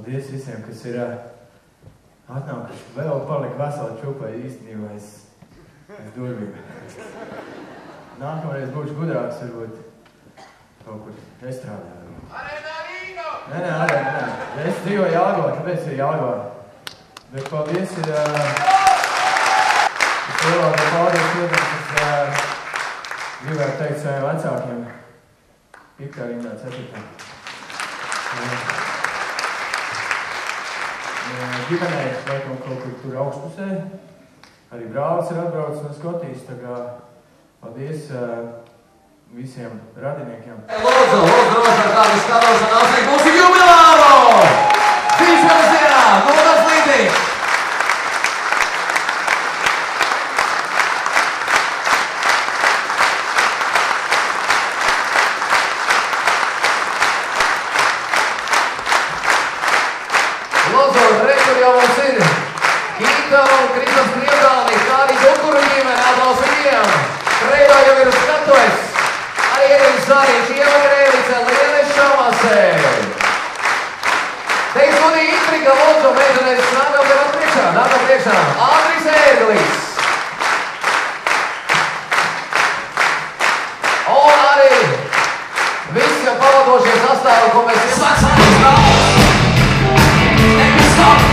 Paldies visiem, kas ir atnākuši. Vēl palika vesela čupai īstenībā aiz durvīm. Nākamreiz būšu gudrāks, varbūt kaut kur estrādē. Arēnā Rīgo! Nē. Es dzīvoju Jālgavā, tāpēc ir Jālgavā. Bet paldies ir lielākā paldies, protams, es gribētu teikt saviem vecākiem. Piktā rindā, ceturtā. Ģimenei, laikam, kaut kur tur augstpusē. Arī brālis ir atbraucis no Skotijas, tā kā paldies visiem radiniekiem. Lūdzu, kādi skatos un apsveikt mūsu jubilāru! Dzīšanas dienā, Gunārs Līdīgs! Lūdzu, rekur jau mums ir Gīta un Kristaps Krievdāni, kā arī Dukuru ģimene, atbalsts viņiem. Reidā jau ir uz skatuves. Arī Eriks Zāriņš, Ieva Grēvice, Lienes Šamasē. Teiks godīgi intriga, lūdzu, meitenēs nākam priekšā. Andris Ērglis. Un arī visi pavadošie sastāvi, ko mēs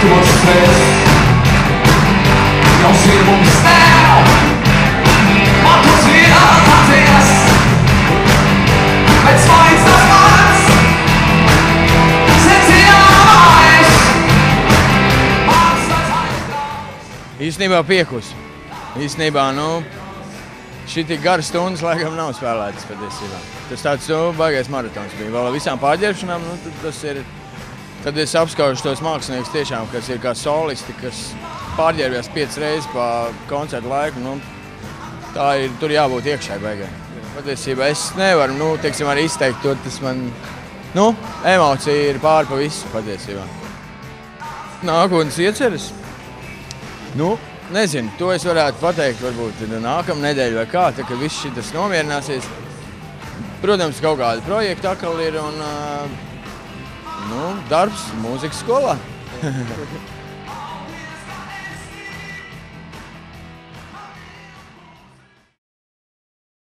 Tos spēs Jums ir mums nav Man tos ir atties Bet svaigs tas mans Secinājums Mans tas aizbrauks Īstenībā piekus. Īstenībā, šī tik gara stundas laikam nav spēlētas patiesībā. Tas tāds, baigais maratons bija. Vēl visām pārģērbšanām, tas ir... Tad es apskaužu tos māksliniekus tiešām, kas ir kā solisti, kas pārģērbjās 5 reizes pa koncertu laiku. Tā ir, tur jābūt iekšai baigai. Patiesībā es nevaru, teiksim, arī izteikt to, tas man, emocija ir pāri pa visu patiesībā. Nākotnes ieceres? Nezinu, to es varētu pateikt varbūt nākamnedēļ vai kā, tad, kad viss šitas nomierināsies. Protams, kaut kādi projekti atkal ir un darbs mūzikas skolā.